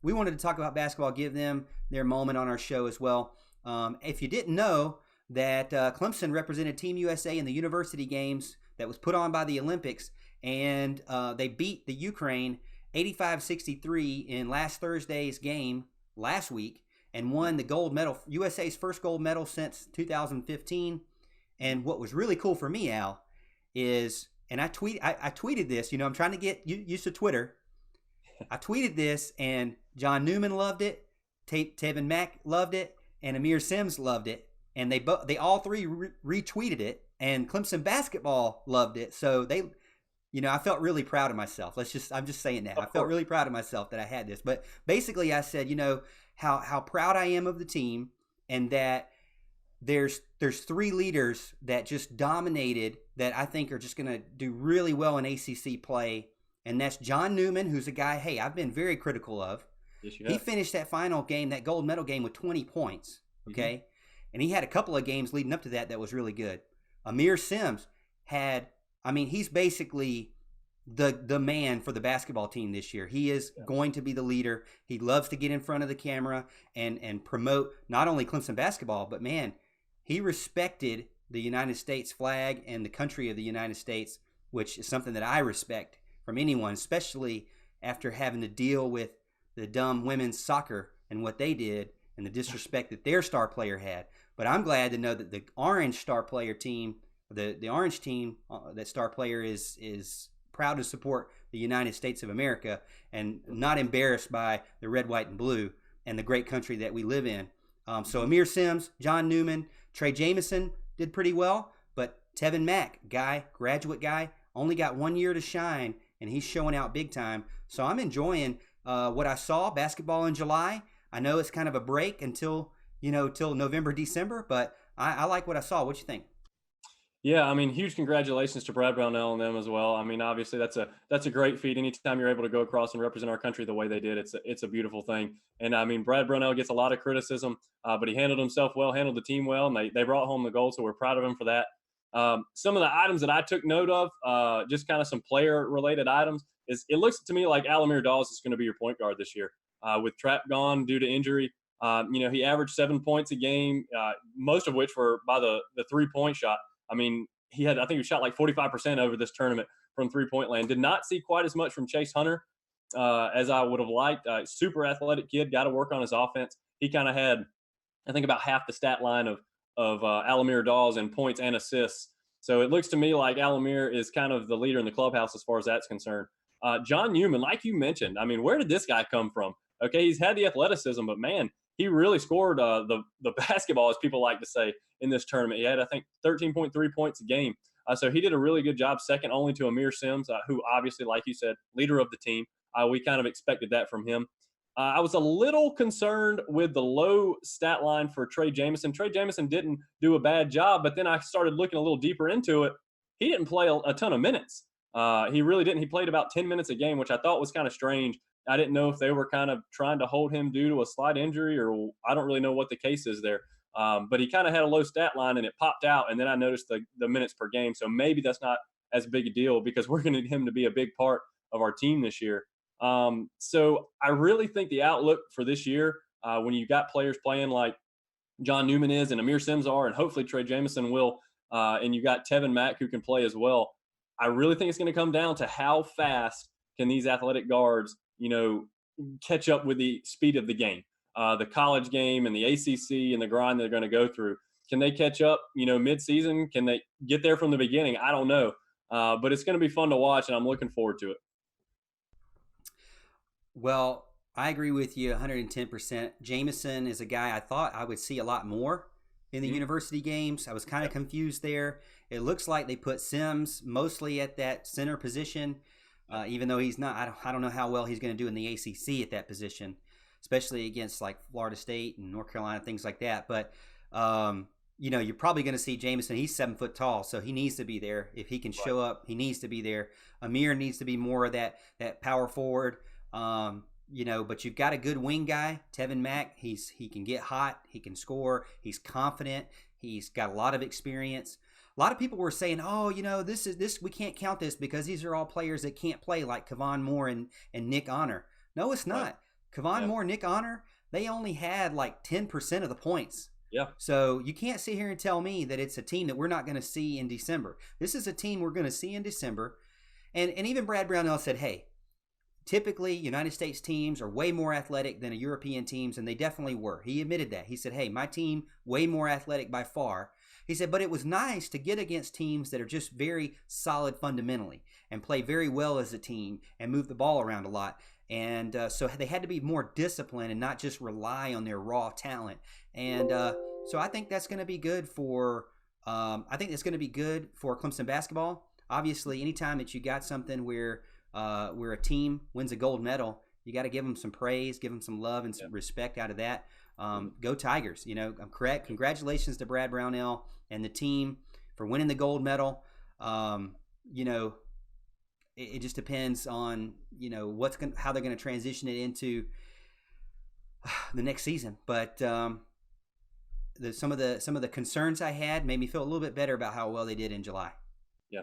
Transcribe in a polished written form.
we wanted to talk about basketball, give them their moment on our show as well. If you didn't know that Clemson represented Team USA in the university games that was put on by the Olympics, and they beat the Ukraine 85-63 in last Thursday's game last week and won the gold medal, USA's first gold medal since 2015. And what was really cool for me, Al, is, and I tweeted this, I'm trying to get used to Twitter. I tweeted this, and John Newman loved it, Tevin Mack loved it, and Amir Sims loved it, and they all three retweeted it, and Clemson basketball loved it. So they, I felt really proud of myself. I'm just saying that. I felt really proud of myself that I had this. But basically, I said, how proud I am of the team, and that there's three leaders that just dominated that I think are just going to do really well in ACC play. And that's John Newman, who's a guy, hey, I've been very critical of. Yes, you have. He finished that final game, that gold medal game, with 20 points, okay? Mm-hmm. And he had a couple of games leading up to that was really good. Amir Sims he's basically the man for the basketball team this year. He is going to be the leader. He loves to get in front of the camera and promote not only Clemson basketball, but, man, he respected the United States flag and the country of the United States, which is something that I respect from anyone, especially after having to deal with the dumb women's soccer and what they did and the disrespect that their star player had. But I'm glad to know that the orange star player team, the orange team, that star player is proud to support the United States of America and not embarrassed by the red, white, and blue and the great country that we live in. So Amir Sims, John Newman, Trey Jameson did pretty well, but Tevin Mack, graduate guy, only got 1 year to shine, and he's showing out big time. So I'm enjoying what I saw, basketball in July. I know it's kind of a break until November, December, but I like what I saw. What you think? Yeah, huge congratulations to Brad Brownell and them as well. Obviously that's a great feat. Anytime you're able to go across and represent our country the way they did, it's a beautiful thing. And Brad Brownell gets a lot of criticism, but he handled himself well, handled the team well, and they brought home the gold. So we're proud of him for that. Some of the items that I took note of, just kind of some player-related items, is it looks to me like Alamir Dawes is going to be your point guard this year. With Trapp gone due to injury, he averaged 7 points a game, most of which were by the three-point shot. I think he shot like 45% over this tournament from three-point land. Did not see quite as much from Chase Hunter as I would have liked. Super athletic kid, got to work on his offense. He kind of had, I think, about half the stat line of Alamir Dawes in points and assists. So it looks to me like Alamir is kind of the leader in the clubhouse as far as that's concerned. John Newman, like you mentioned, where did this guy come from? Okay, he's had the athleticism, but, man, he really scored the basketball, as people like to say, in this tournament. He had, I think, 13.3 points a game. So he did a really good job, second only to Amir Sims, who obviously, like you said, leader of the team. We kind of expected that from him. I was a little concerned with the low stat line for Trey Jameson. Trey Jameson didn't do a bad job, but then I started looking a little deeper into it. He didn't play a ton of minutes. He really didn't. He played about 10 minutes a game, which I thought was kind of strange. I didn't know if they were kind of trying to hold him due to a slight injury, or I don't really know what the case is there. But he kind of had a low stat line, and it popped out, and then I noticed the minutes per game. So maybe that's not as big a deal, because we're going to need him to be a big part of our team this year. So I really think the outlook for this year, when you got players playing like John Newman is and Amir Sims are, and hopefully Trey Jameson will, and you got Tevin Mack who can play as well, I really think it's going to come down to how fast can these athletic guards, catch up with the speed of the game, the college game and the ACC and the grind they're going to go through. Can they catch up, mid-season? Can they get there from the beginning? I don't know. But it's going to be fun to watch, and I'm looking forward to it. Well, I agree with you 110%. Jameson is a guy I thought I would see a lot more in the university games. I was kind of confused there. It looks like they put Sims mostly at that center position, even though he's not. I don't know how well he's going to do in the ACC at that position, especially against like Florida State and North Carolina, things like that. But you're probably going to see Jameson. He's 7 foot tall, so he needs to be there. If he can show up, he needs to be there. Amir needs to be more of that power forward. But you've got a good wing guy, Tevin Mack. He can get hot. He can score. He's confident. He's got a lot of experience. A lot of people were saying, this we can't count this because these are all players that can't play, like Kevon Moore and Nick Honor. No, it's not. Right. Kevon Yeah. Moore, Nick Honor, they only had like 10% of the points. Yeah. So you can't sit here and tell me that it's a team that we're not going to see in December. This is a team we're going to see in December. And even Brad Brownell said, hey, typically United States teams are way more athletic than European teams, and they definitely were. He admitted that. He said, hey, my team, way more athletic by far. He said, but it was nice to get against teams that are just very solid fundamentally and play very well as a team and move the ball around a lot. And so they had to be more disciplined and not just rely on their raw talent. And so I think that's going to be good for Clemson basketball. Obviously, anytime that you got something where a team wins a gold medal, you got to give them some praise, give them some love and some respect out of that. Go Tigers! You know, I'm correct. Congratulations to Brad Brownell and the team for winning the gold medal. You know, it just depends on how they're going to transition it into the next season. But some of the concerns I had made me feel a little bit better about how well they did in July. Yeah,